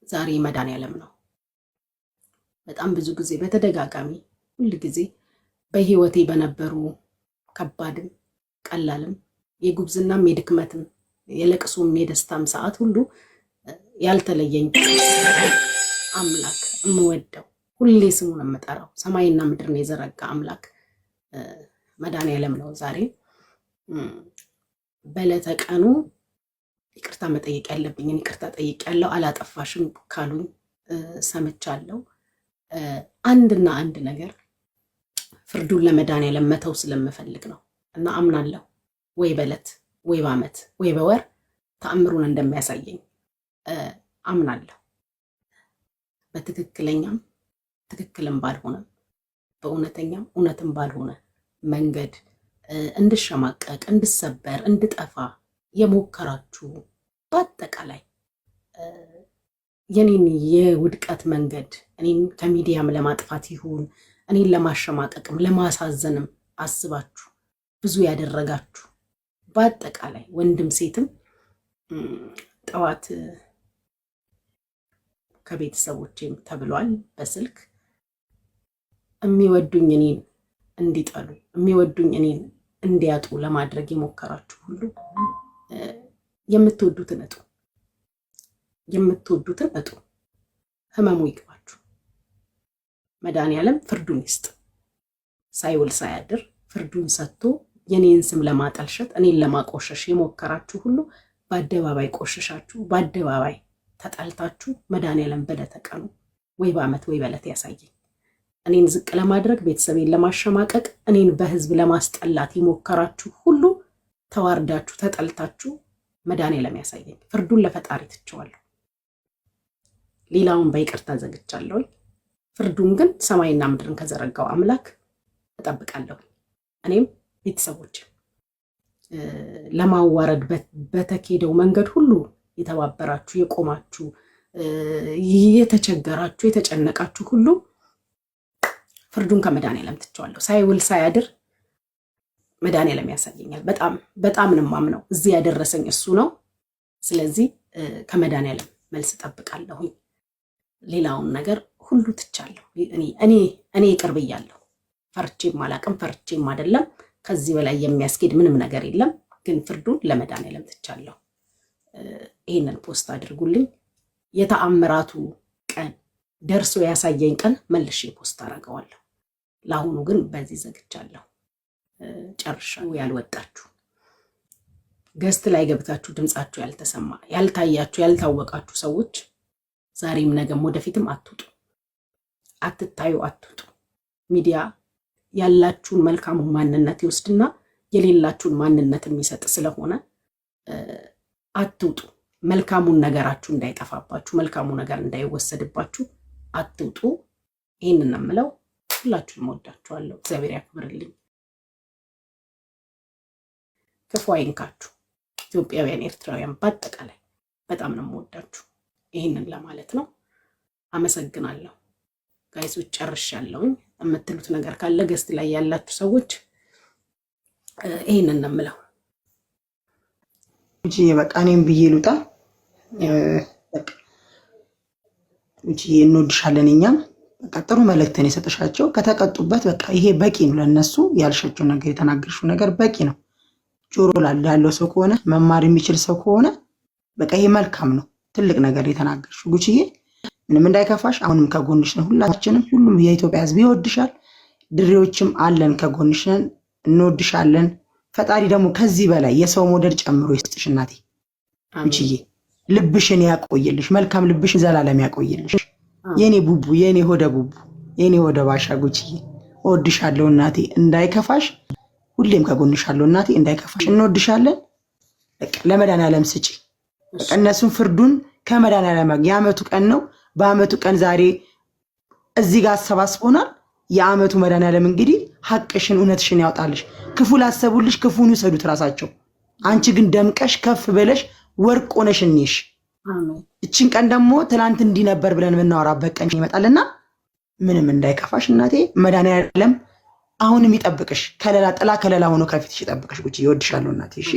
ዛሬ መድኃኒዓለም ነው። በጣም ብዙ ጊዜ በተደጋጋሚ ሁል ጊዜ በህይወቴ በነበሩ ከባድም ቀላልም የጉብዝናም የድክመትም የለቅሶም የደስታም ሰዓት ሁሉ ያልተለየኝ አምላክ እምወደው ሁሌ ስሙን የምጠራው ሰማይና ምድርን የዘረጋ አምላክ መድኃኒዓለም ነው። ዛሬ በዕለተ ቀኑ ይቅርታ መጠየቅ ያለብኝን ይቅርታ ጠይቄያለሁ። አላጠፋሽም ካሉኝ ሰምቻለሁ። አንድና አንድ ነገር ፍርዱን ለመድኃኒዓለም መተው ስለምፈልግ ነው እና አምናለሁ ወይ በዕለት ወይ በዓመት ወይ በወር ተአምሩን እንደሚያሳየኝ አምናለሁ። በትክክለኛም ትክክልም ባልሆነም በእውነተኛም እውነትም ባልሆነ መንገድ እንድሸማቀቅ፣ እንድሰበር፣ እንድጠፋ የሞከራችሁ በአጠቃላይ የኔን የውድቀት መንገድ እኔን ከሚዲያም ለማጥፋት ይሁን እኔን ለማሸማቀቅም ለማሳዘንም አስባችሁ ብዙ ያደረጋችሁ በአጠቃላይ ወንድም ሴትም ጠዋት ከቤተሰቦቼም ተብሏል በስልክ የሚወዱኝ እኔን እንዲጠሉ የሚወዱኝ እኔን እንዲያጡ ለማድረግ የሞከራችሁ ሁሉ የምትወዱትን እጡ፣ የምትወዱትን እጡ። ህመሙ ይግባችሁ። መድኃኒዓለም ፍርዱን ይስጥ። ሳይውል ሳያድር ፍርዱን ሰጥቶ የኔን ስም ለማጠልሸት እኔን ለማቆሸሽ የሞከራችሁ ሁሉ በአደባባይ ቆሸሻችሁ፣ በአደባባይ ተጣልታችሁ መድኃኒዓለም በዕለተ ቀኑ ወይ በዓመት ወይ በዕለት ያሳየኝ። እኔን ዝቅ ለማድረግ ቤተሰቤን ለማሸማቀቅ እኔን በህዝብ ለማስጠላት የሞከራችሁ ሁሉ ተዋርዳችሁ ተጠልታችሁ መድኃኒዓለም ያሳየኝ። ፍርዱን ለፈጣሪ ትቼዋለሁ። ሌላውን በይቅርታ ዘግቻለሁ። ፍርዱን ግን ሰማይና ምድርን ከዘረጋው አምላክ እጠብቃለሁ። እኔም ቤተሰቦች ለማዋረድ በተኬደው መንገድ ሁሉ የተባበራችሁ የቆማችሁ የተቸገራችሁ የተጨነቃችሁ ሁሉ ፍርዱን ከመድኃኒዓለም ትቼዋለሁ። ሳይውል ሳያድር መድኃኒዓለም ያሳየኛል። በጣም ነው የማምነው። እዚህ ያደረሰኝ እሱ ነው። ስለዚህ ከመድኃኒዓለም መልስ እጠብቃለሁኝ። ሌላውን ነገር ሁሉ ትቻለሁ። እኔ ይቅር ብያለሁ። ፈርቼም አላቅም፣ ፈርቼም አይደለም። ከዚህ በላይ የሚያስኬድ ምንም ነገር የለም። ግን ፍርዱን ለመድኃኒዓለም ትቻለሁ። ይህንን ፖስት አድርጉልኝ። የተአምራቱ ቀን ደርሶ ያሳየኝ ቀን መልሼ ፖስት አደርገዋለሁ። ለአሁኑ ግን በዚህ ዘግቻለሁ። ጨርሻ ያልወጣችሁ ገስት ላይ ገብታችሁ ድምጻችሁ ያልተሰማ ያልታያችሁ ያልታወቃችሁ ሰዎች ዛሬም ነገም ወደፊትም አትውጡ፣ አትታዩ፣ አትውጡ። ሚዲያ ያላችሁን መልካሙ ማንነት ይወስድና የሌላችሁን ማንነት የሚሰጥ ስለሆነ አትውጡ። መልካሙን ነገራችሁ እንዳይጠፋባችሁ፣ መልካሙ ነገር እንዳይወሰድባችሁ አትውጡ። ይህንን ነው የምለው። ሁላችሁንም ወዳችኋለሁ። እግዚአብሔር ያክብርልኝ። ክፉ አይንካችሁ። ኢትዮጵያውያን፣ ኤርትራውያን በአጠቃላይ በጣም ነው የምወዳችሁ። ይህንን ለማለት ነው። አመሰግናለሁ። ጋይሶች ጨርሻለሁኝ። የምትሉት ነገር ካለ ገስት ላይ ያላችሁ ሰዎች ይህንን ነው የምለው። እጂ በቃ እኔም ብዬ ልውጣ። በቃ እጂ እንወድሻለን። እኛም በቃ ጥሩ መልእክትን የሰጠሻቸው ከተቀጡበት በቃ ይሄ በቂ ነው ለነሱ። ያልሸቸው ነገር የተናገርሽው ነገር በቂ ነው። ጆሮ ላለው ሰው ከሆነ መማር የሚችል ሰው ከሆነ በቃ ይሄ መልካም ነው። ትልቅ ነገር የተናገርሽው ጉቺዬ፣ ምንም እንዳይከፋሽ። አሁንም ከጎንሽ ነን ሁላችንም። ሁሉም የኢትዮጵያ ሕዝብ ይወድሻል። ድሬዎችም አለን ከጎንሽ ነን፣ እንወድሻለን። ፈጣሪ ደግሞ ከዚህ በላይ የሰው ሞደል ጨምሮ ይስጥሽ እናቴ ጉቺዬ። ልብሽን ያቆይልሽ፣ መልካም ልብሽን ዘላለም ያቆይልሽ። የኔ ቡቡ፣ የኔ ሆደ ቡቡ፣ የኔ ሆደ ባሻ ጉቺዬ፣ እወድሻለሁ እናቴ። እንዳይከፋሽ፣ ሁሌም ከጎንሻለሁ እናቴ። እንዳይከፋሽ፣ እንወድሻለን። በቃ ለመድኃኒዓለም ስጪ። በቃ እነሱን ፍርዱን ከመድኃኒዓለም የዓመቱ ቀን ነው። በዓመቱ ቀን ዛሬ እዚህ ጋር አሰባስቦናል። የዓመቱ መድኃኒዓለም እንግዲህ ሐቅሽን እውነትሽን ያውጣልሽ። ክፉ ላሰቡልሽ ክፉን ይሰዱት ራሳቸው። አንቺ ግን ደምቀሽ ከፍ ብለሽ ወርቅ ሆነሽ እንይሽ። እቺን ቀን ደግሞ ትናንት እንዲህ ነበር ብለን የምናወራበት ቀን ይመጣልና ምንም እንዳይከፋሽ እናቴ። መድኃኒዓለም አሁንም ይጠብቅሽ። ከለላ ጥላ ከለላ ሆኖ ከፊትሽ ይጠብቅሽ። ጉቺ ይወድሻለሁ እናቴ። እሺ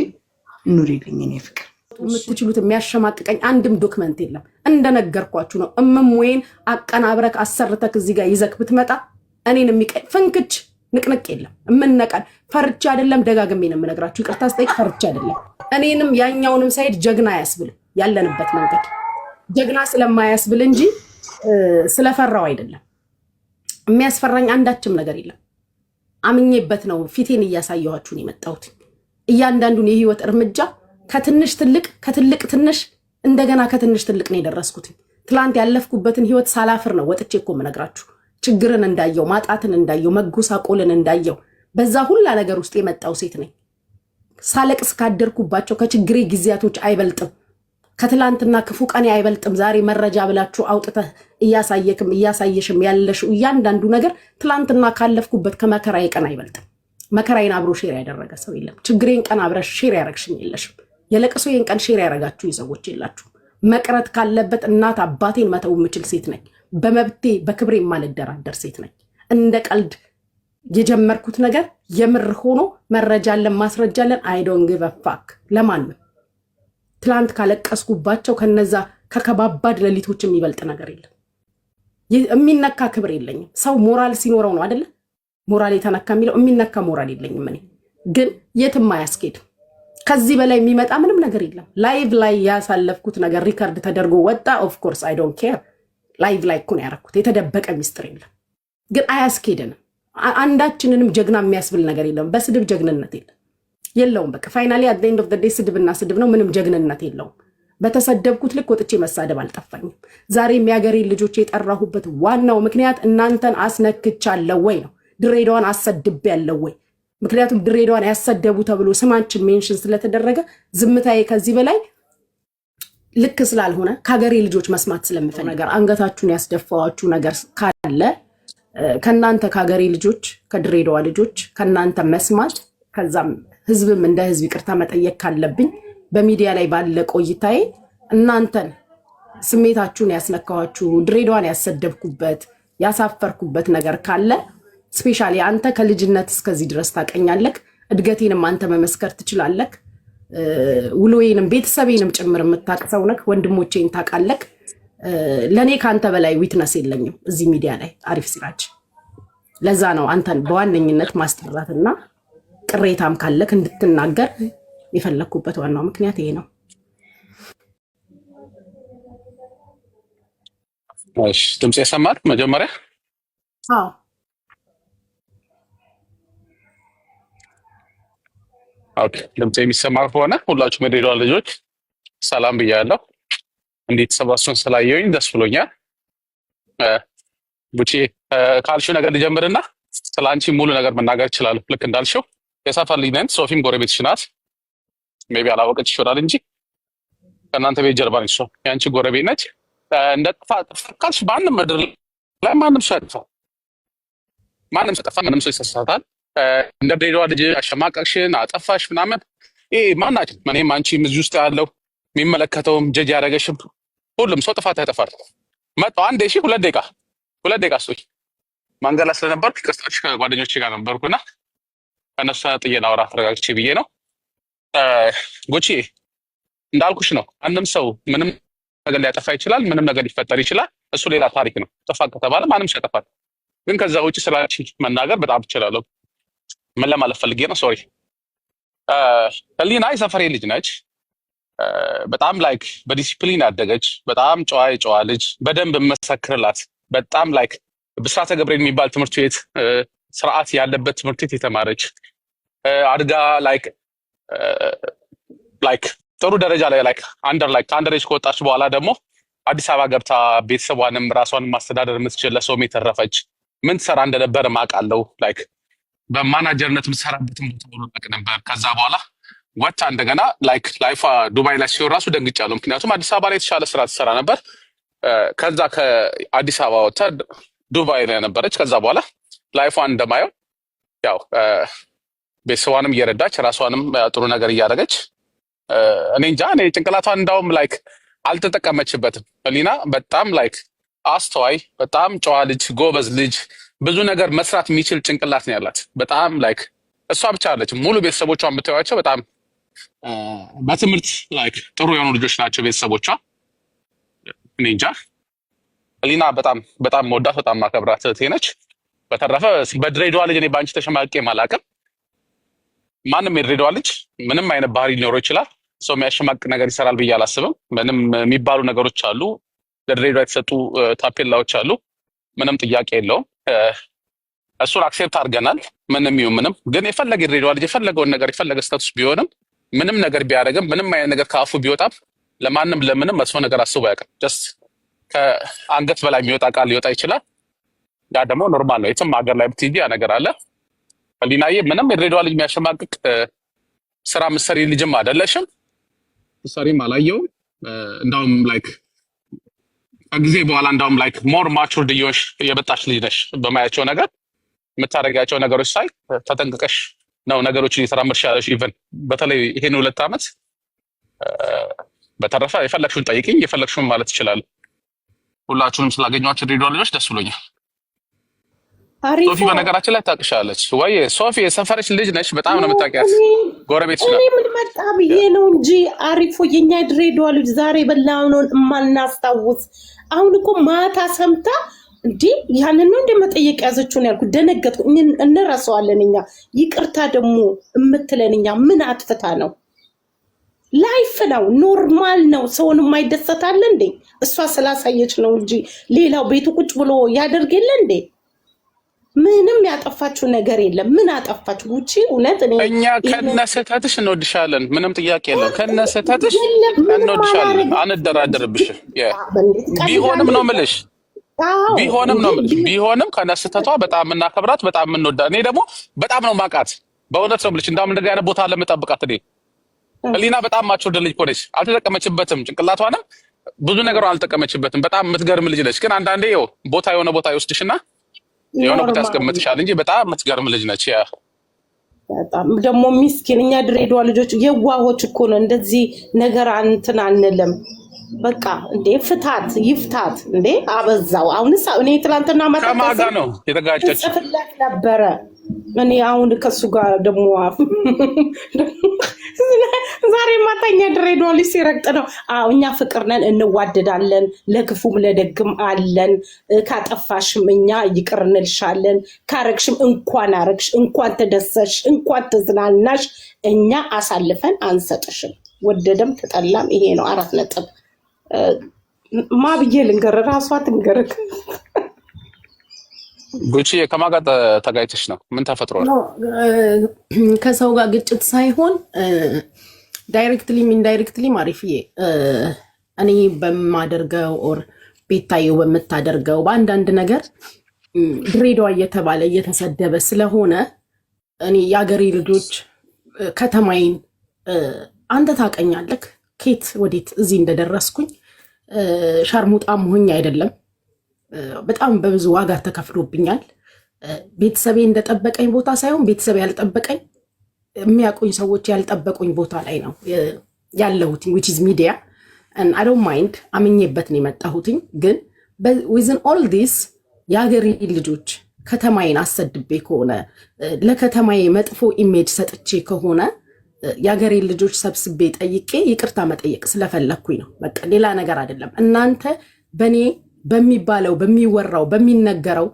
ኑሪልኝ እኔ ፍቅር። የምትችሉት የሚያሸማቅቀኝ አንድም ዶክመንት የለም። እንደነገርኳችሁ ነው። እምምዌን አቀናብረክ አሰርተክ እዚህ ጋር ይዘክ ብትመጣ እኔን የሚቀኝ ፍንክች ንቅንቅ የለም። እምነቀን ፈርቻ አይደለም፣ ደጋግሜ ነው የምነግራችሁ። ይቅርታ ስጠይቅ ፈርቻ አይደለም። እኔንም ያኛውንም ሳይድ ጀግና ያስብል ያለንበት መንገድ ጀግና ስለማያስብል እንጂ ስለፈራው አይደለም። የሚያስፈራኝ አንዳችም ነገር የለም። አምኜበት ነው ፊቴን እያሳየኋችሁን የመጣሁት። እያንዳንዱን የህይወት እርምጃ ከትንሽ ትልቅ ከትልቅ ትንሽ እንደገና ከትንሽ ትልቅ ነው የደረስኩት። ትላንት ያለፍኩበትን ህይወት ሳላፍር ነው ወጥቼ እኮ የምነግራችሁ። ችግርን እንዳየው፣ ማጣትን እንዳየው፣ መጎሳቆልን እንዳየው በዛ ሁላ ነገር ውስጥ የመጣው ሴት ነኝ። ሳለቅስ ካደርኩባቸው ከችግሬ ጊዜያቶች አይበልጥም። ከትላንትና ክፉ ቀኔ አይበልጥም። ዛሬ መረጃ ብላችሁ አውጥተህ እያሳየክም እያሳየሽም ያለሽው እያንዳንዱ ነገር ትላንትና ካለፍኩበት ከመከራዬ ቀን አይበልጥም። መከራዬን አብሮ ሼር ያደረገ ሰው የለም። ችግሬን ቀን አብረሽ ሼር ያደረግሽኝ የለሽም። የለቅሶዬን ቀን ሼር ያደረጋችሁ ሰዎች የላችሁ። መቅረት ካለበት እናት አባቴን መተው የምችል ሴት ነኝ። በመብቴ በክብሬ የማልደራደር ሴት ነኝ። እንደ ቀልድ የጀመርኩት ነገር የምር ሆኖ መረጃለን ማስረጃለን አይዶን ግቭ አ ፋክ ለማንም። ትላንት ካለቀስኩባቸው ከነዛ ከከባባድ ሌሊቶች የሚበልጥ ነገር የለም። የሚነካ ክብር የለኝም። ሰው ሞራል ሲኖረው ነው አይደለ? ሞራል የተነካ የሚለው የሚነካ ሞራል የለኝም። እኔ ግን የትም አያስኬድም። ከዚህ በላይ የሚመጣ ምንም ነገር የለም። ላይቭ ላይ ያሳለፍኩት ነገር ሪከርድ ተደርጎ ወጣ። ኦፍ ኮርስ አይ ዶንት ኬር። ላይቭ ላይ እኮ ነው ያደረኩት። የተደበቀ ሚስጥር የለም። ግን አያስኬድንም። አንዳችንንም ጀግና የሚያስብል ነገር የለም። በስድብ ጀግንነት የለውም። በቃ ፋይናሊ አት ዘ ኤንድ ኦፍ ዘ ዴይ ስድብና ስድብ ነው። ምንም ጀግንነት የለውም። በተሰደብኩት ልክ ወጥቼ መሳደብ አልጠፋኝም። ዛሬ የሚያገሬ ልጆች የጠራሁበት ዋናው ምክንያት እናንተን አስነክቻለሁ ወይ ነው። ድሬዳዋን አሰድቤያለሁ ወይ? ምክንያቱም ድሬዳዋን ያሰደቡ ተብሎ ስማችን ሜንሽን ስለተደረገ ዝምታዬ ከዚህ በላይ ልክ ስላልሆነ ከሀገሬ ልጆች መስማት ስለምፈልግ ነገር አንገታችሁን ያስደፋዋችሁ ነገር ካለ ከናንተ ከሀገሬ ልጆች ከድሬዳዋ ልጆች ከናንተ መስማት ከዛም ህዝብም እንደ ህዝብ ይቅርታ መጠየቅ ካለብኝ በሚዲያ ላይ ባለ ቆይታዬ እናንተን ስሜታችሁን ያስነካዋችሁ ድሬዳዋን ያሰደብኩበት ያሳፈርኩበት ነገር ካለ ስፔሻሊ አንተ ከልጅነት እስከዚህ ድረስ ታቀኛለክ። እድገቴንም አንተ መመስከር ትችላለክ። ውሎዬንም ቤተሰቤንም ጭምር የምታቅሰው ነክ። ወንድሞቼን ታቃለክ። ለኔ ካንተ በላይ ዊትነስ የለኝም እዚህ ሚዲያ ላይ አሪፍ ሲራጅ። ለዛ ነው አንተን በዋነኝነት ማስጠራትና ቅሬታም ካለክ እንድትናገር የፈለኩበት ዋናው ምክንያት ይሄ ነው። እሺ ድምጽ ያሰማል መጀመሪያ? አዎ ኦኬ። ድምጽ የሚሰማ ከሆነ ሁላችሁም የድሬዳዋ ልጆች ሰላም ብያለሁ። እንዴት ተሰባስበን ስላየሁኝ ደስ ብሎኛል። ቡቺ ካልሽው ነገር ልጀምርና ስለ አንቺ ሙሉ ነገር መናገር እችላለሁ። ልክ እንዳልሽው የሰፈር ልጅ ነን። ሶፊም ጎረቤትሽ ናት። ሜቢ አላወቀች ይሆናል እንጂ ከእናንተ ቤት ጀርባ ነች። የአንቺ ጎረቤት ነች። እንደ ጥፋ ካልሽ ማንም ምድር ላይ ማንም ሰው ያጠፋል። ማንም ሰው ጠፋ፣ ማንም ሰው ይሳሳታል። እንደ ድሬዳዋ ልጅ አሸማቀቅሽን አጠፋሽ ምናምን ይሄ ማናችን እኔም አንቺም እዚህ ውስጥ ያለው የሚመለከተውም ጀጅ ያደረገሽም ሁሉም ሰው ጥፋት ያጠፋል። መጣሁ አንዴ ሁለት ደቂቃ ስቶኝ መንገድ ላይ ስለነበርኩ ቅስጣሽ ከጓደኞቼ ጋር ነበርኩና እነሱ ጥዬ ላውራ ተረጋግቼ ብዬ ነው። ጎቺ እንዳልኩሽ ነው። አንድም ሰው ምንም ነገር ሊያጠፋ ይችላል። ምንም ነገር ሊፈጠር ይችላል። እሱ ሌላ ታሪክ ነው። ጥፋ ከተባለ ማንም ሰው ያጠፋል። ግን ከዛ ውጭ ስላንቺ መናገር በጣም እችላለሁ። ምን ለማለት ፈልጌ ነው? ሶሪ ህሊና የሰፈሬ ልጅ ነች። በጣም ላይክ በዲሲፕሊን ያደገች በጣም ጨዋ ልጅ በደንብ መሰክርላት። በጣም ላይክ ብስራተ ገብርኤል የሚባል ትምህርት ቤት ስርዓት ያለበት ትምህርት ቤት የተማረች አድጋ ላይክ ጥሩ ደረጃ ላይ ከአንደር ከወጣች በኋላ ደግሞ አዲስ አበባ ገብታ ቤተሰቧንም ራሷንም ማስተዳደር የምትችል ለሰውም የተረፈች ምን ትሰራ እንደነበረ ማውቃለሁ። ላይክ በማናጀርነት የምትሰራበትን ቦታ ብሎ ማቅ ነበር። ከዛ በኋላ ወጣ እንደገና ላይክ ላይፏ ዱባይ ላይ ሲሆን ራሱ ደንግጫለሁ። ምክንያቱም አዲስ አበባ ላይ የተሻለ ስራ ትሰራ ነበር። ከዛ ከአዲስ አበባ ወጥታ ዱባይ ላይ ነበረች። ከዛ በኋላ ላይፏን እንደማየው ያው ቤተሰቧንም እየረዳች ራሷንም ጥሩ ነገር እያደረገች እኔ እንጃ እኔ ጭንቅላቷን እንዳውም ላይክ አልተጠቀመችበትም። ህሊና በጣም ላይክ አስተዋይ በጣም ጨዋ ልጅ ጎበዝ ልጅ ብዙ ነገር መስራት የሚችል ጭንቅላት ነው ያላት። በጣም ላይክ እሷ ብቻ አለች ሙሉ ቤተሰቦቿን ብታዩዋቸው በጣም በትምህርት ላይክ ጥሩ የሆኑ ልጆች ናቸው ቤተሰቦቿ። እኔ እንጃ ሊና በጣም በጣም መወዳት በጣም ማከብራት እህቴ ነች። በተረፈ በድሬዳዋ ልጅ እኔ በአንቺ ተሸማቄ አላውቅም። ማንም የድሬዳዋ ልጅ ምንም አይነት ባህሪ ሊኖረው ይችላል። ሰው የሚያሸማቅ ነገር ይሰራል ብዬ አላስብም። ምንም የሚባሉ ነገሮች አሉ፣ ለድሬዳዋ የተሰጡ ታፔላዎች አሉ። ምንም ጥያቄ የለውም። እሱን አክሴፕት አድርገናል። ምንም ይሁን ምንም ግን የፈለገ የድሬዳዋ ልጅ የፈለገውን ነገር የፈለገ ስታቱስ ቢሆንም ምንም ነገር ቢያደርግም ምንም አይነት ነገር ከአፉ ቢወጣም ለማንም ለምንም መጥፎ ነገር አስቦ አያውቅም። ጀስት ከአንገት በላይ የሚወጣ ቃል ሊወጣ ይችላል። ያ ደግሞ ኖርማል ነው። የትም ሀገር ላይ ብትሄጂ ያ ነገር አለ። ሊናዬ ምንም የድሬዳዋ ልጅ የሚያሸማቅቅ ስራ ምሰሪ ልጅም አይደለሽም። ምሰሪም አላየውም። እንዳውም ላይክ ከጊዜ በኋላ እንዳውም ላይክ ሞር ማቹርድ እየሆንሽ የመጣሽ ልጅ ነሽ። በማያቸው ነገር የምታደርጋቸው ነገሮች ሳይ ተጠንቅቀሽ ነው ነገሮችን እየተራመድሽ ያለሽ። ኢቨን በተለይ ይሄን 2 ዓመት በተረፈ የፈለግሽውን ጠይቅኝ፣ የፈለግሽውን ማለት ይችላል። ሁላችሁንም ስላገኘኋቸው ድሬዳዋ ልጆች ደስ ብሎኛል። ሶፊ በነገራችን ላይ ታውቅሻለች ወይ? ሶፊ የሰፈረች ልጅ ነች። በጣም ነው የምታውቂያት። ጎረቤት ነው። እኔ ምን መጣ ብዬ ነው እንጂ አሪፎ የኛ ድሬዳዋ ልጅ ዛሬ በላውን ማልናስታውስ። አሁን እኮ ማታ ሰምታ እንዴ ያንን ነው እንደመጠየቅ ያዘችውን ያልኩ ደነገጥኩ። እንረሳዋለን እኛ። ይቅርታ ደግሞ እምትለን እኛ ምን አጥፍታ ነው? ላይፍ ነው፣ ኖርማል ነው። ሰውን የማይደሰታለ እንዴ? እሷ ስላሳየች ነው እንጂ ሌላው ቤቱ ቁጭ ብሎ ያደርግ የለ እንዴ? ምንም ያጠፋችሁ ነገር የለም። ምን አጠፋችሁ? ውጪ እውነት እኛ ከነስተትሽ እንወድሻለን። ምንም ጥያቄ የለም። ከነስተትሽ እንወድሻለን። አንደራደርብሽ። ቢሆንም ነው የምልሽ ቢሆንም ከነስተቷ በጣም እናከብራት፣ በጣም እንወዳ። እኔ ደግሞ በጣም ነው ማቃት። በእውነት ነው የምልሽ። እንዳውም እንደዚህ አይነት ቦታ ለመጠብቃት እኔ ሊና በጣም ማቾር ልጅ እኮ ነች። አልተጠቀመችበትም። ጭንቅላቷንም ብዙ ነገር አልተጠቀመችበትም። በጣም የምትገርም ልጅ ነች። ግን አንዳንዴ ቦታ የሆነ ቦታ ይወስድሽና የሆነ ቦታ ያስቀምጥሻል እንጂ በጣም የምትገርም ልጅ ነች። ያ በጣም ደግሞ ሚስኪን እኛ ድሬዳዋ ልጆች የዋሆች እኮ ነው። እንደዚህ ነገር እንትን አንልም። በቃ እንዴ ፍታት ይፍታት እንዴ አበዛው። አሁንስ እኔ ትላንትና ከማጋ ነው የተጋጨች ጽፍለት ነበረ። እኔ አሁን ከሱ ጋር ደግሞ ዛሬ ማታኛ ድሬዳዋ ልጅ ሲረግጥ ነው። እኛ ፍቅር ነን፣ እንዋደዳለን፣ ለክፉም ለደግም አለን። ካጠፋሽም እኛ ይቅር እንልሻለን፣ ካረግሽም እንኳን አረግሽ፣ እንኳን ተደሰሽ፣ እንኳን ተዝናናሽ እኛ አሳልፈን አንሰጥሽም። ወደደም ተጠላም ይሄ ነው 4 ነጥብ። ማ ብዬ ልንገር? ራሷ ትንገርክ። ጉቺ ከማን ጋር ተጋጭተሽ ነው? ምን ተፈጥሮ ነው? ከሰው ጋር ግጭት ሳይሆን ዳይሬክትሊም ኢንዳይሬክትሊም አሪፍዬ እኔ በማደርገው ኦር ቤታየው በምታደርገው በአንዳንድ ነገር ድሬዳዋ እየተባለ እየተሰደበ ስለሆነ እኔ የአገሬ ልጆች ከተማይን አንተ ታውቀኛለህ ኬት ወዴት እዚህ እንደደረስኩኝ ሻርሙጣም ሆኜ አይደለም። በጣም በብዙ ዋጋ ተከፍሎብኛል። ቤተሰቤ እንደጠበቀኝ ቦታ ሳይሆን ቤተሰብ ያልጠበቀኝ የሚያውቁኝ ሰዎች ያልጠበቁኝ ቦታ ላይ ነው ያለሁት which is media and I don't mind አምኜበት ነው የመጣሁትኝ። ግን within all this የሀገሬ ልጆች ከተማዬን አሰድቤ ከሆነ ለከተማዬ መጥፎ ኢሜጅ ሰጥቼ ከሆነ የሀገሬ ልጆች ሰብስቤ ጠይቄ ይቅርታ መጠየቅ ስለፈለኩኝ ነው። በቃ ሌላ ነገር አይደለም። እናንተ በኔ በሚባለው በሚወራው በሚነገረው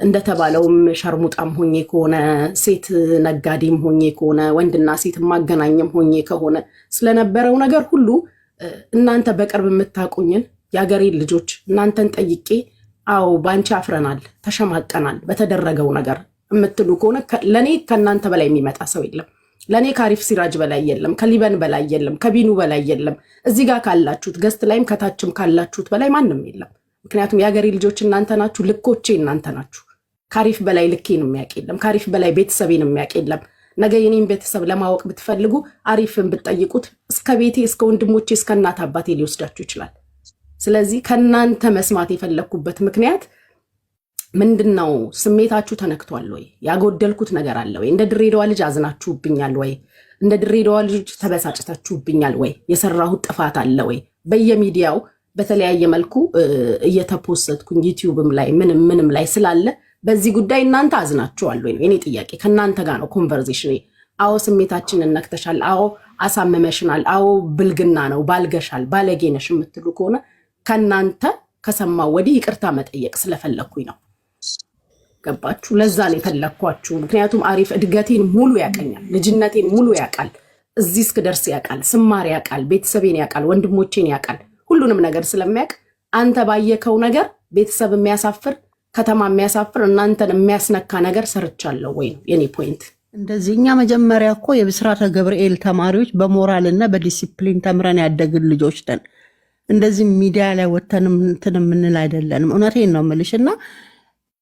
እንደተባለውም ሸርሙጣም ሆኜ ከሆነ ሴት ነጋዴም ሆኜ ከሆነ ወንድና ሴት ማገናኘም ሆኜ ከሆነ ስለነበረው ነገር ሁሉ እናንተ በቅርብ የምታውቁኝን የሀገሬ ልጆች እናንተን ጠይቄ አዎ ባንቺ አፍረናል፣ ተሸማቀናል በተደረገው ነገር የምትሉ ከሆነ ለኔ ከእናንተ በላይ የሚመጣ ሰው የለም። ለኔ ካሪፍ ሲራጅ በላይ የለም፣ ከሊበን በላይ የለም፣ ከቢኑ በላይ የለም። እዚህ ጋር ካላችሁት ገስት ላይም ከታችም ካላችሁት በላይ ማንም የለም። ምክንያቱም የሀገሬ ልጆች እናንተ ናችሁ፣ ልኮቼ እናንተ ናችሁ። ካሪፍ በላይ ልኬን የሚያውቅ የለም፣ ካሪፍ በላይ ቤተሰቤን የሚያውቅ የለም። ነገ የኔን ቤተሰብ ለማወቅ ብትፈልጉ አሪፍን ብትጠይቁት እስከ ቤቴ እስከ ወንድሞቼ እስከ እናት አባቴ ሊወስዳችሁ ይችላል። ስለዚህ ከእናንተ መስማት የፈለግኩበት ምክንያት ምንድነው? ስሜታችሁ ተነክቷል ወይ? ያጎደልኩት ነገር አለ ወይ? እንደ ድሬዳዋ ልጅ አዝናችሁብኛል ወይ? እንደ ድሬዳዋ ልጅ ተበሳጭታችሁብኛል ወይ? የሰራሁት ጥፋት አለ ወይ? በየሚዲያው በተለያየ መልኩ እየተፖሰትኩኝ ዩቲዩብም ላይ ምንም ላይ ስላለ በዚህ ጉዳይ እናንተ አዝናችኋል ወይ? እኔ ጥያቄ ከእናንተ ጋር ነው ኮንቨርሴሽን። አዎ ስሜታችንን ነክተሻል፣ አዎ አሳመመሽናል፣ አዎ ብልግና ነው፣ ባልገሻል፣ ባለጌነሽ የምትሉ ከሆነ ከናንተ ከሰማው ወዲህ ይቅርታ መጠየቅ ስለፈለኩኝ ነው። ገባችሁ? ለዛ ነው የፈለኳችሁ። ምክንያቱም አሪፍ እድገቴን ሙሉ ያቀኛል፣ ልጅነቴን ሙሉ ያቃል፣ እዚህ እስክደርስ ያቃል፣ ስማር ያቃል፣ ቤተሰቤን ያቃል፣ ወንድሞቼን ያቃል፣ ሁሉንም ነገር ስለሚያቅ አንተ ባየከው ነገር ቤተሰብ የሚያሳፍር ከተማ የሚያሳፍር እናንተን የሚያስነካ ነገር ሰርቻለሁ ወይ ነው የኔ ፖይንት። እንደዚህ እኛ መጀመሪያ እኮ የብስራተ ገብርኤል ተማሪዎች በሞራልና በዲሲፕሊን ተምረን ያደግን ልጆች ነን። እንደዚህ ሚዲያ ላይ ወተን እንትን የምንል አይደለንም። እውነቴን ነው የምልሽ። እና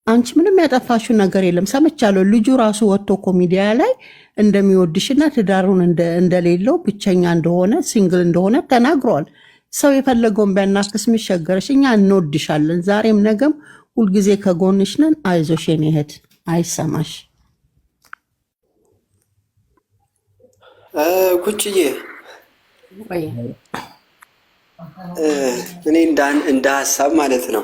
አንቺ ምንም ያጠፋሽው ነገር የለም። ሰምቻለሁ። ልጁ ራሱ ወጥቶ እኮ ሚዲያ ላይ እንደሚወድሽና ትዳሩን እንደሌለው ብቸኛ እንደሆነ ሲንግል እንደሆነ ተናግሯል። ሰው የፈለገውን ቢያናክስ ምሸገረሽ፣ እኛ እንወድሻለን። ዛሬም ነገም ሁልጊዜ ከጎንሽ ነን። አይዞሽ የኔ እህት፣ አይሰማሽ። ጉጭዬ እኔ እንደ ሀሳብ ማለት ነው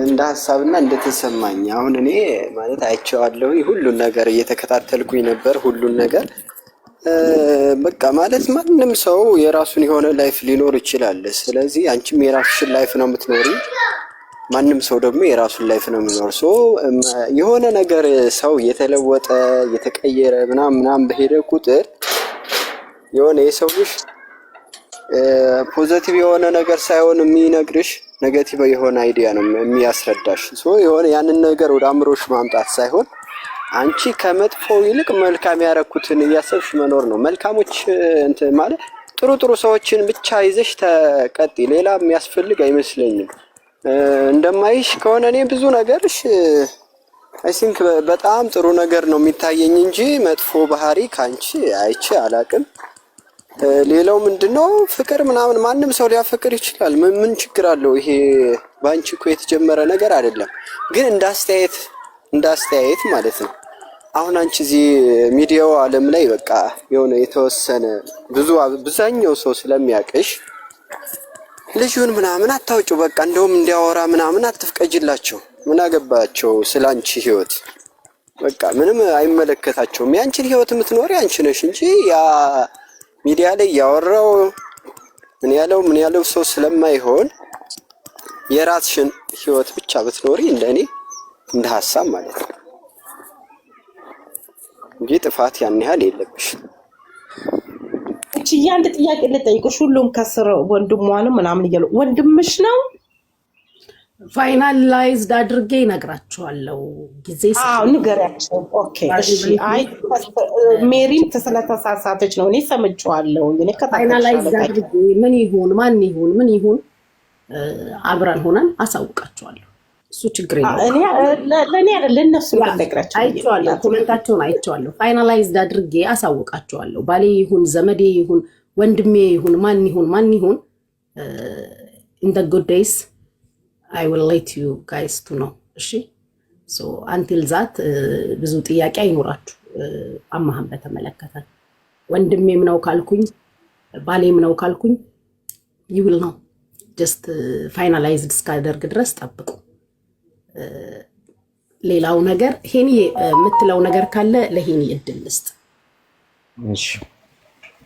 እንደ ሀሳብና እንደተሰማኝ አሁን እኔ ማለት አይቼዋለሁ። ሁሉን ነገር እየተከታተልኩኝ ነበር። ሁሉን ነገር በቃ ማለት ማንም ሰው የራሱን የሆነ ላይፍ ሊኖር ይችላል። ስለዚህ አንቺም የራስሽን ላይፍ ነው የምትኖሪ፣ ማንም ሰው ደግሞ የራሱን ላይፍ ነው የሚኖር። የሆነ ነገር ሰው እየተለወጠ እየተቀየረ ምናምን በሄደ ቁጥር የሆነ የሰው ልጅ ፖዚቲቭ የሆነ ነገር ሳይሆን የሚነግርሽ ኔጌቲቭ የሆነ አይዲያ ነው የሚያስረዳሽ። የሆነ ያንን ነገር ወደ አእምሮሽ ማምጣት ሳይሆን አንቺ ከመጥፎ ይልቅ መልካም ያረኩትን እያሰብሽ መኖር ነው። መልካሞች እንትን ማለት ጥሩ ሰዎችን ብቻ ይዘሽ ተቀጥ። ሌላ የሚያስፈልግ አይመስለኝም። እንደማይሽ ከሆነ እኔ ብዙ ነገርሽ አይ ቲንክ በጣም ጥሩ ነገር ነው የሚታየኝ እንጂ መጥፎ ባህሪ ካንቺ አይቼ አላቅም። ሌላው ምንድነው ፍቅር ምናምን ማንም ሰው ሊያፈቅር ይችላል። ምን ችግር አለው? ይሄ ባንቺ እኮ የተጀመረ ነገር አይደለም። ግን እንዳስተያየት ማለት ነው። አሁን አንቺ እዚህ ሚዲያው ዓለም ላይ በቃ የሆነ የተወሰነ ብዙኛው ሰው ስለሚያቅሽ ልጁን ምናምን አታውጭው። በቃ እንደውም እንዲያወራ ምናምን አትፍቀጅላቸው። ምን አገባቸው ስላንቺ ህይወት? በቃ ምንም አይመለከታቸውም። ያንቺን ህይወት የምትኖሪ አንቺ ነሽ እንጂ ያ ሚዲያ ላይ ያወራው ምን ያለው ሰው ስለማይሆን የራስሽን ህይወት ብቻ ብትኖሪ እንደኔ እንደ ሀሳብ ማለት ነው እንጂ ጥፋት ያን ያህል የለብሽ። እቺ አንድ ጥያቄ ልጠይቅሽ። ሁሉም ከስር ወንድሟን ምናምን እያሉ ወንድምሽ ነው? ፋይናላይዝድ አድርጌ እነግራቸዋለሁ። ጊዜ ንገሪያቸው። ኦኬ እሺ። አይ ሜሪን ስለተሳሳተች ነው እኔ ሰምቼዋለሁ። እኔ ፋይናላይዝድ አድርጌ ምን ይሁን አብረን ሆነን አሳውቃቸዋለሁ። እሱ ችግር የለውም። ለእኔ አይደል ለእነሱ ልነግራቸው። አይቼዋለሁ፣ ኮሜንታቸውን አይቼዋለሁ። ፋይናላይዝድ አድርጌ አሳውቃቸዋለሁ። ባሌ ይሁን ዘመዴ ይሁን ወንድሜ ይሁን ማን ይሁን in the good days I will let you guys to know. እሺ so until that ብዙ ጥያቄ አይኖራችሁ። አማህን በተመለከተ ወንድሜም ነው ካልኩኝ ባሌም ነው ካልኩኝ you will know. just finalized እስካደርግ ድረስ ጠብቁ። ሌላው ነገር ሄኒ የምትለው ነገር ካለ ለሄኒ እድል ልስጥ። እሺ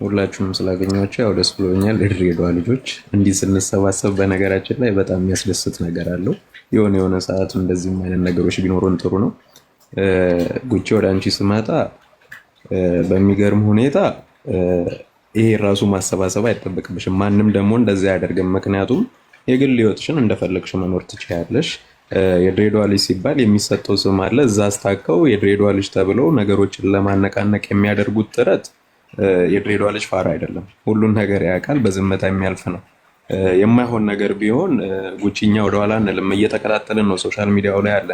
ሁላችሁም ስላገኛችሁ ያው ደስ ብሎኛል። የድሬዳዋ ልጆች እንዲህ ስንሰባሰብ በነገራችን ላይ በጣም የሚያስደስት ነገር አለው። የሆነ ሰዓት እንደዚህም አይነት ነገሮች ቢኖሩን ጥሩ ነው። ጉቺ ወደ አንቺ ስመጣ በሚገርም ሁኔታ ይሄ ራሱ ማሰባሰብ አይጠበቅብሽም። ማንም ደግሞ እንደዚህ አያደርግም። ምክንያቱም የግል ህይወትሽን እንደፈለግሽ መኖር ትችያለሽ። የድሬዳዋ ልጅ ሲባል የሚሰጠው ስም አለ። እዛ አስታከው የድሬዳዋ ልጅ ተብለው ነገሮችን ለማነቃነቅ የሚያደርጉት ጥረት የድሬዳዋ ልጅ ፋራ አይደለም። ሁሉን ነገር ያውቃል። በዝምታ የሚያልፍ ነው። የማይሆን ነገር ቢሆን ጉቺኛ ወደኋላ እንልም። እየተከታተልን ነው። ሶሻል ሚዲያው ላይ አለ።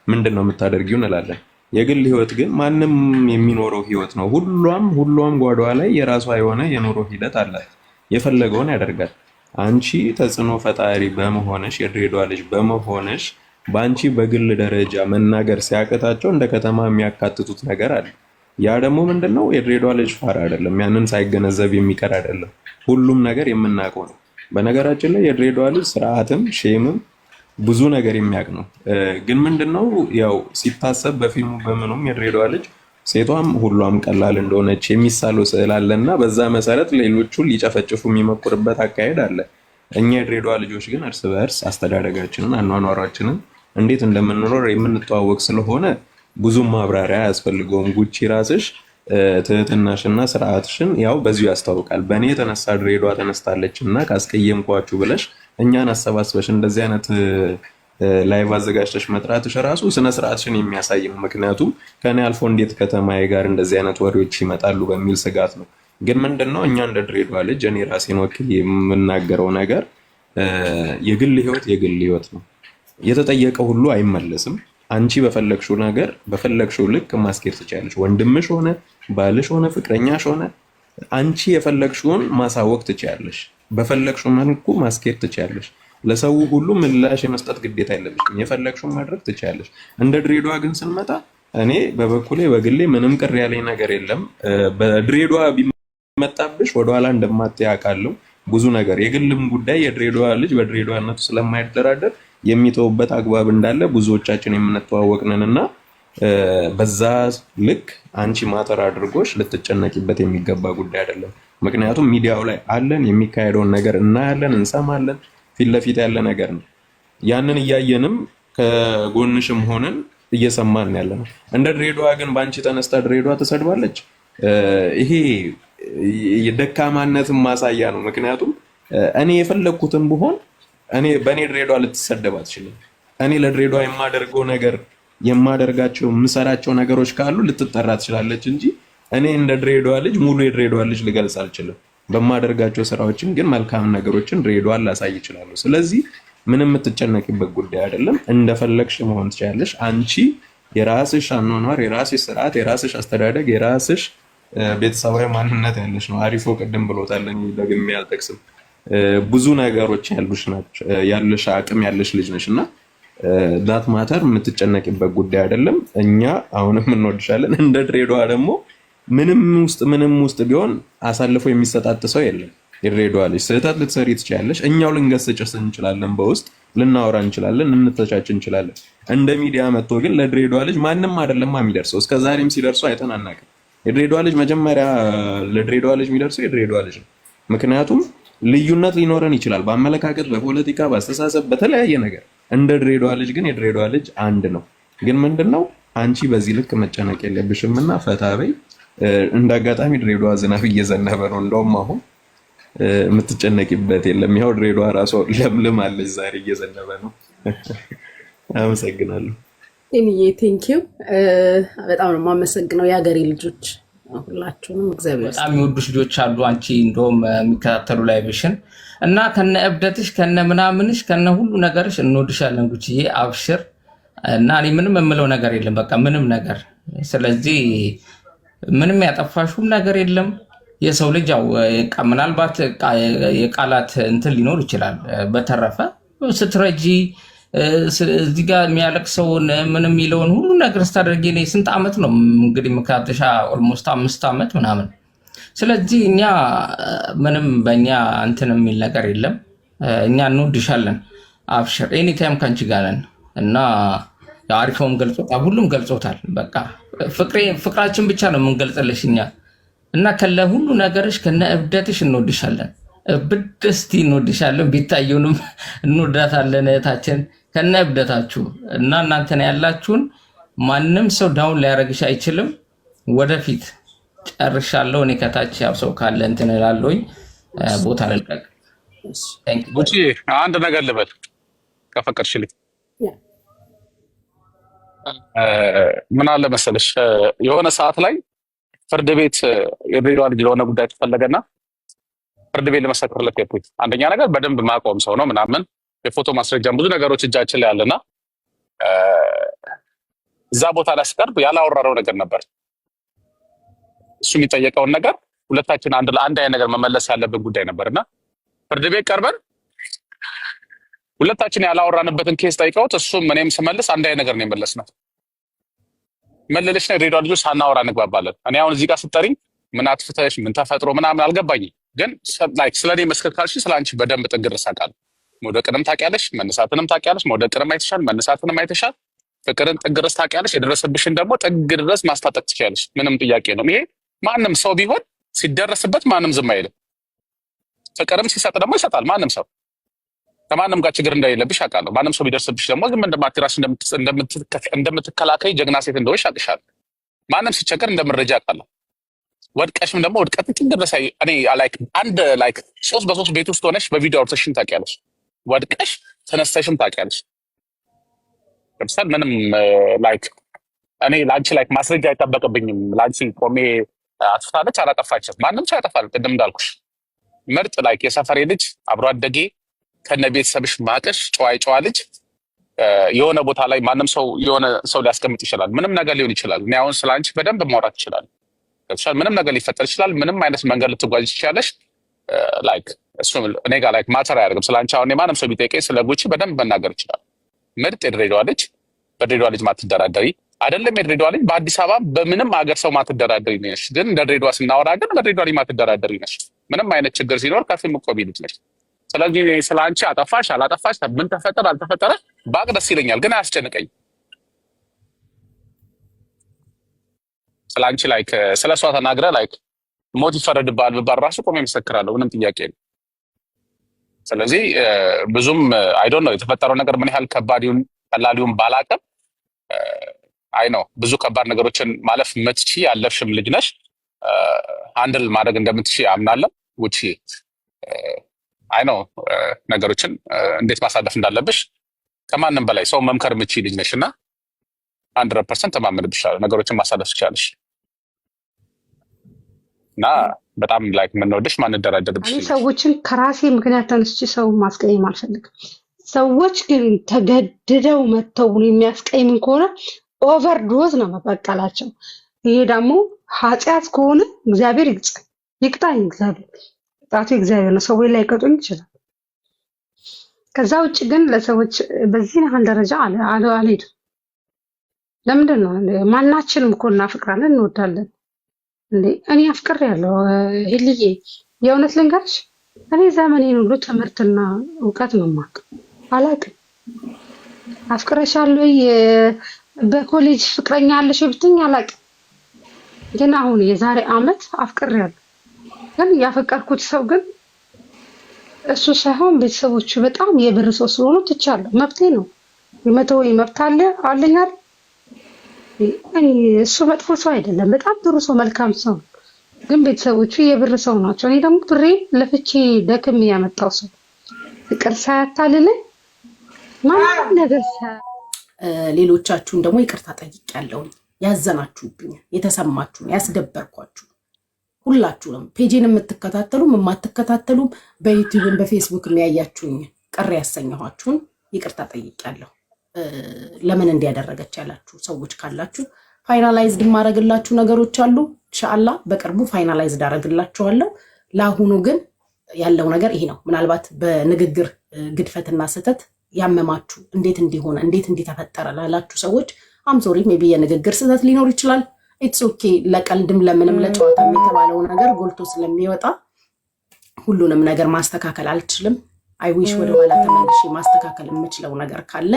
ምንድነው የምታደርጊው እንላለን። የግል ህይወት ግን ማንም የሚኖረው ህይወት ነው። ሁሉም ጓዷ ላይ የራሷ የሆነ የኑሮ ሂደት አላት። የፈለገውን ያደርጋል። አንቺ ተጽዕኖ ፈጣሪ በመሆንሽ የድሬዳዋ ልጅ በመሆንሽ በአንቺ በግል ደረጃ መናገር ሲያቀታቸው እንደ ከተማ የሚያካትቱት ነገር አለ። ያ ደግሞ ምንድነው? የድሬዳዋ ልጅ ፋራ አይደለም። ያንን ሳይገነዘብ የሚቀር አይደለም። ሁሉም ነገር የምናውቀው ነው። በነገራችን ላይ የድሬዳዋ ልጅ ስርዓትም ሼምም ብዙ ነገር የሚያውቅ ነው። ግን ምንድነው ያው ሲታሰብ በፊልሙ በምኑም የድሬዳዋ ልጅ ሴቷም ሁሏም ቀላል እንደሆነች የሚሳለው ስዕል አለና በዛ መሰረት ሌሎቹን ሊጨፈጭፉ የሚሞክርበት አካሄድ አለ። እኛ የድሬዳዋ ልጆች ግን እርስ በእርስ አስተዳደጋችንን አኗኗራችንን እንዴት እንደምንኖር የምንተዋወቅ ስለሆነ ብዙም ማብራሪያ አያስፈልገውም። ጉቺ ራስሽ ትህትናሽና ስርዓትሽን ያው በዚሁ ያስታውቃል። በእኔ የተነሳ ድሬዳዋ ተነስታለች እና ካስቀየምኳችሁ ብለሽ እኛን አሰባስበሽ እንደዚህ አይነት ላይቭ አዘጋጅተሽ መጥራትሽ ራሱ ስነ ስርዓትሽን የሚያሳይ ነው። ምክንያቱም ከኔ አልፎ እንዴት ከተማዬ ጋር እንደዚህ አይነት ወሬዎች ይመጣሉ በሚል ስጋት ነው። ግን ምንድነው እኛ እንደ ድሬዳዋ ልጅ እኔ ራሴን ወክዬ የምናገረው ነገር የግል ህይወት ነው። የተጠየቀ ሁሉ አይመለስም። አንቺ በፈለግሽው ነገር በፈለግሽው ልክ ማስኬድ ትችያለሽ። ወንድምሽ ሆነ ባልሽ ሆነ ፍቅረኛሽ ሆነ አንቺ የፈለግሽውን ማሳወቅ ትችያለሽ። በፈለግሽው መልኩ ማስኬድ ትችያለሽ። ለሰው ሁሉ ምላሽ የመስጠት ግዴታ የለብሽም። የፈለግሽውን ማድረግ ትችያለሽ። እንደ ድሬዳዋ ግን ስንመጣ እኔ በበኩሌ በግሌ ምንም ቅር ያለኝ ነገር የለም። በድሬዳዋ ቢመጣብሽ ወደኋላ እንደማትይ አውቃለሁ። ብዙ ነገር የግልም ጉዳይ የድሬዳዋ ልጅ በድሬዳዋነቱ ስለማይደራደር የሚተውበት አግባብ እንዳለ ብዙዎቻችን የምንተዋወቅነንና በዛ ልክ አንቺ ማተር አድርጎሽ ልትጨነቂበት የሚገባ ጉዳይ አይደለም። ምክንያቱም ሚዲያው ላይ አለን፣ የሚካሄደውን ነገር እናያለን፣ እንሰማለን። ፊት ለፊት ያለ ነገር ነው። ያንን እያየንም ከጎንሽም ሆነን እየሰማን ያለ ነው። እንደ ድሬዳዋ ግን በአንቺ ተነስታ ድሬዳዋ ትሰድባለች። ይሄ የደካማነትን ማሳያ ነው። ምክንያቱም እኔ የፈለግኩትን ብሆን በእኔ ድሬዳዋ ልትሰደብ አትችልም። እኔ ለድሬዳዋ የማደርገው ነገር የማደርጋቸው የምሰራቸው ነገሮች ካሉ ልትጠራ ትችላለች እንጂ እኔ እንደ ድሬዳዋ ልጅ ሙሉ የድሬዳዋ ልጅ ልገልጽ አልችልም። በማደርጋቸው ስራዎችን ግን መልካም ነገሮችን ድሬዳዋን ላሳይ ይችላሉ። ስለዚህ ምንም የምትጨነቂበት ጉዳይ አይደለም። እንደፈለግሽ መሆን ትችላለሽ። አንቺ የራስሽ አኗኗር፣ የራስሽ ስርዓት፣ የራስሽ አስተዳደግ፣ የራስሽ ቤተሰባዊ ማንነት ያለሽ ነው። አሪፎ ቅድም ብሎታል፣ ደግሜ አልጠቅስም። ብዙ ነገሮች ያለሽ አቅም ያለሽ ልጅ ነሽ እና ዳት ማተር የምትጨነቂበት ጉዳይ አይደለም። እኛ አሁንም እንወድሻለን። እንደ ድሬዳዋ ደግሞ ምንም ውስጥ ቢሆን አሳልፎ የሚሰጣጥ ሰው የለም። የድሬዳዋ ልጅ ስህተት ልትሰሪ ትችያለሽ። እኛው ልንገስጭሽ እንችላለን፣ በውስጥ ልናወራ እንችላለን፣ እንተቻች እንችላለን። እንደ ሚዲያ መጥቶ ግን ለድሬዳዋ ልጅ ማንም አይደለም የሚደርሰው። እስከዛሬም ሲደርሱ አይተን አናውቅም። የድሬዳዋ ልጅ መጀመሪያ ለድሬዳዋ ልጅ የሚደርሰው የድሬዳዋ ልጅ ነው። ምክንያቱም ልዩነት ሊኖረን ይችላል፣ በአመለካከት፣ በፖለቲካ፣ በአስተሳሰብ፣ በተለያየ ነገር። እንደ ድሬዳዋ ልጅ ግን የድሬዳዋ ልጅ አንድ ነው። ግን ምንድነው አንቺ በዚህ ልክ መጨነቅ የለብሽምና ፈታ በይ። እንደ አጋጣሚ ድሬዳዋ ዝናብ እየዘነበ ነው። እንደውም አሁን የምትጨነቂበት የለም። ያው ድሬዳዋ ራሷ ለምለም አለች፣ ዛሬ እየዘነበ ነው። አመሰግናለሁ። እኔዬ ቴንኪው በጣም ነው የማመሰግነው። የሀገሬ ልጆች ሁላችሁንም እግዚአብሔር በጣም የሚወዱሽ ልጆች አሉ። አንቺ እንደውም የሚከታተሉ ላይቭሽን እና ከነ እብደትሽ ከነ ምናምንሽ ከነ ሁሉ ነገርሽ እንወድሻለን ጉቺዬ፣ አብሽር። እና እኔ ምንም የምለው ነገር የለም፣ በቃ ምንም ነገር። ስለዚህ ምንም ያጠፋሽው ነገር የለም። የሰው ልጅ ያው ምናልባት የቃላት እንትን ሊኖር ይችላል። በተረፈ ስትረጂ እዚህ ጋር የሚያለቅሰውን ምንም የሚለውን ሁሉ ነገር ስታደርጊ እኔ ስንት ዓመት ነው እንግዲህ ምካተሻ ኦልሞስት 5 ዓመት ምናምን። ስለዚህ እኛ ምንም በእኛ እንትን የሚል ነገር የለም። እኛ እንወድሻለን፣ አብሽር። ኤኒታይም ከአንቺ ጋር ነን እና አሪፎም ገልጾታል፣ ሁሉም ገልጾታል። በቃ ፍቅራችን ብቻ ነው የምንገልጽልሽ እኛ እና ከለ ሁሉ ነገርሽ ከነ እብደትሽ እንወድሻለን። እብድ እስቲ እንወድሻለን። ቢታየውንም እንወዳታለን እህታችን ከነ እብደታችሁ እና እናንተን ያላችሁን ማንም ሰው ዳውን ሊያደርግሽ አይችልም። ወደፊት ጨርሻለሁ። እኔ ከታች ያው ሰው ካለ እንትን እላለሁኝ። ቦታ ልልቀቅ። ጉቺ አንድ ነገር ልበል ከፈቀድሽልኝ። ምን አለ መሰለሽ የሆነ ሰዓት ላይ ፍርድ ቤት የድሬዳዋ ልጅ ለሆነ ጉዳይ ተፈለገና ፍርድ ቤት ለመሰከርለት ሄድኩኝ። አንደኛ ነገር በደንብ ማቆም ሰው ነው ምናምን የፎቶ ማስረጃም ብዙ ነገሮች እጃችን ላይ አለና እዛ ቦታ ላይ ስቀርብ ያላወራረው ነገር ነበር። እሱ የሚጠየቀውን ነገር ሁለታችን አንድ አይነት ነገር መመለስ ያለብን ጉዳይ ነበርና ፍርድ ቤት ቀርበን ሁለታችን ያላወራንበትን ኬስ ጠይቀውት እሱም እኔም ስመልስ አንድ አይነት ነገር ነው የመለስነው። መልልሽ ነው የድሬዳዋ ልጆች ሳናወራ እንግባባለን። እኔ አሁን እዚህ ጋር ስጠሪኝ ምን አጥፍተሽ ምን ተፈጥሮ ምናምን አልገባኝም፣ ግን ስለኔ መስከር ካልሽ ስላንቺ በደንብ ጥግ ድረስ አውቃለሁ። መውደቅንም ታውቂያለሽ፣ መነሳትንም ታውቂያለሽ። መውደቅንም አይተሻል፣ መነሳትንም አይተሻል። ፍቅርን ጥግ ድረስ ታውቂያለሽ፣ የደረሰብሽን ደግሞ ጥግ ድረስ ማስታጠቅ ትችያለሽ። ምንም ጥያቄ ነው። ይሄ ማንም ሰው ቢሆን ሲደረስበት ማንም ዝም አይልም። ፍቅርም ሲሰጥ ደግሞ ይሰጣል። ማንም ሰው ከማንም ጋር ችግር እንደሌለብሽ አውቃለሁ። ማንም ሰው ቢደርስብሽ ደግሞ ዝም እንደማትራሽ እንደምትከላከይ ጀግና ሴት እንደሆንሽ አውቅሻለሁ። ማንም ሲቸገር እንደምረጃ አውቃለሁ። ወድቀሽም ደግሞ ወድቀት ጥግ ድረስ እኔ ላይክ አንድ ላይክ 3 ቤት ውስጥ ሆነሽ በቪዲዮ አውርተሽም ታውቂያለሽ። ወድቀሽ ተነስተሽም ታውቂያለሽ። ለምሳሌ ምንም ላይክ እኔ ላንቺ ላይክ ማስረጃ አይጠበቅብኝም። ላንቺ ቆሜ አጥፍታለች አላጠፋችም ማንም ሰው ያጠፋል። ቅድም እንዳልኩሽ ምርጥ ላይክ የሰፈሬ ልጅ አብሮ አደጌ ከነ ቤተሰብሽ ማቀሽ ጨዋ ልጅ የሆነ ቦታ ላይ ማንም ሰው የሆነ ሰው ሊያስቀምጥ ይችላል። ምንም ነገር ሊሆን ይችላል። እኔ አሁን ስላንቺ በደንብ ማውራት ይችላል። ምንም ነገር ሊፈጠር ይችላል። ምንም አይነት መንገድ ልትጓዥ ትችላለሽ። ላይክ እሱ እኔ ጋር ላይክ ማተር አያደርግም። ስላንቺ አሁን ማንም ሰው ቢጠይቀኝ ስለ ጉቺ በደንብ መናገር ይችላል። ምርጥ የድሬዳዋ ልጅ፣ በድሬዳዋ ልጅ ማትደራደሪ አይደለም። የድሬዳዋ ልጅ በአዲስ አበባ በምንም ሀገር ሰው ማትደራደሪ ነሽ። ግን እንደ ድሬዳዋ ስናወራ ግን በድሬዳዋ ልጅ ማትደራደሪ ነሽ። ምንም አይነት ችግር ሲኖር ከፊት የምትቆሚ ልጅ ነሽ። ስለዚህ ስለ አንቺ አጠፋሽ አላጠፋሽ ምን ተፈጠረ አልተፈጠረ ባቅ ደስ ይለኛል፣ ግን አያስጨንቀኝ። ስለ አንቺ ላይክ ስለ እሷ ተናግረህ ላይክ ሞት ይፈረድብሃል ብባል ራሱ ቆሜ እመሰክራለሁ። ምንም ጥያቄ ነው። ስለዚህ ብዙም አይ ዶንት ኖ የተፈጠረው ነገር ምን ያህል ከባድ ይሁን ቀላል ይሁን ባላቅም አይ ነው ብዙ ከባድ ነገሮችን ማለፍ የምትቺ ያለፍሽም ልጅ ነሽ። ሃንድል ማድረግ እንደምትቺ አምናለሁ። ጉቺ አይ ነው ነገሮችን እንዴት ማሳለፍ እንዳለብሽ ከማንም በላይ ሰው መምከር የምትቺ ልጅ ነሽ እና 100% ተማመንብሻለሁ። ነገሮችን ማሳለፍ ትችላለሽ እና በጣም ላይክ የምንወድሽ ማንደራደርብሽ። እኔ ሰዎችን ከራሴ ምክንያት ተነስቼ ሰው ማስቀየም አልፈልግም። ሰዎች ግን ተገድደው መተው የሚያስቀይምን ከሆነ ኦቨር ዶዝ ነው መበቀላቸው። ይሄ ደግሞ ኃጢአት ከሆነ እግዚአብሔር ይቅጣኝ። እግዚአብሔር ጣቱ እግዚአብሔር ነው። ሰዎች ላይ ቀጡኝ ይችላል። ከዛ ውጭ ግን ለሰዎች በዚህ ያህል ደረጃ አልሄድም። ለምንድን ነው? ማናችንም እኮ እናፍቅራለን፣ እንወዳለን። እንዴ እኔ አፍቅሬያለሁ ሄልዬ፣ የእውነት ልንገርሽ እኔ ዘመኔን ሁሉ ትምህርትና እውቀት ነው የማውቀው። አላውቅም አፍቅረሻለሁ በኮሌጅ ፍቅረኛ አለሽ ብትኝ አላውቅም። ግን አሁን የዛሬ ዓመት አፍቅሬያለሁ። ግን ያፈቀርኩት ሰው ግን እሱ ሳይሆን ቤተሰቦቹ በጣም የብር ሰው ስለሆኑ ትቻለሁ። መብቴ ነው። የመተው መብት አለኝ አይደል? እሱ መጥፎ ሰው አይደለም፣ በጣም ጥሩ ሰው መልካም ሰው፣ ግን ቤተሰቦቹ የብር ሰው ናቸው። እኔ ደግሞ ብሬ ለፍቼ ደክም ያመጣው ሰው ፍቅር ሳያታልልኝ ማንም ነገር ሌሎቻችሁን ደግሞ ይቅርታ ጠይቄያለሁ። ያዘናችሁብኝ፣ የተሰማችሁን፣ ያስደበርኳችሁ ሁላችሁንም ፔጅን የምትከታተሉም የማትከታተሉም በዩቲዩብን በፌስቡክ የሚያያችሁኝ ቅር ያሰኘኋችሁን ይቅርታ ጠይቄያለሁ። ለምን እንዲያደረገች ያላችሁ ሰዎች ካላችሁ ፋይናላይዝድ ማድረግላችሁ ነገሮች አሉ። ኢንሻአላህ በቅርቡ ፋይናላይዝድ አደረግላችኋለሁ። ለአሁኑ ግን ያለው ነገር ይሄ ነው። ምናልባት በንግግር ግድፈትና ስህተት ያመማችሁ እንዴት እንዲሆነ እንዴት እንዲተፈጠረ ላላችሁ ሰዎች አምሶሪ ሜቢ የንግግር ስህተት ሊኖር ይችላል። ኢትስ ኦኬ። ለቀልድም ለምንም ለጨዋታ የተባለው ነገር ጎልቶ ስለሚወጣ ሁሉንም ነገር ማስተካከል አልችልም። አይ ዊሽ ወደ ኋላ ተመልሼ ማስተካከል የምችለው ነገር ካለ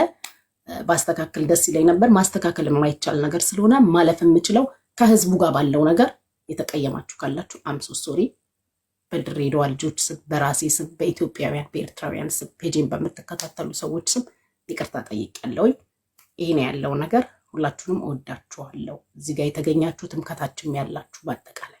ባስተካከል ደስ ይለኝ ነበር። ማስተካከል የማይቻል ነገር ስለሆነ ማለፍ የምችለው ከህዝቡ ጋር ባለው ነገር የተቀየማችሁ ካላችሁ አምሶ ሶሪ። በድሬዳዋ ልጆች ስም፣ በራሴ ስም፣ በኢትዮጵያውያን በኤርትራውያን ስም፣ ፔጅን በምትከታተሉ ሰዎች ስም ይቅርታ ጠይቄያለሁ። ይሄ ነው ያለው ነገር። ሁላችሁንም እወዳችኋለሁ። እዚህ ጋር የተገኛችሁትም ከታችም ያላችሁ በአጠቃላይ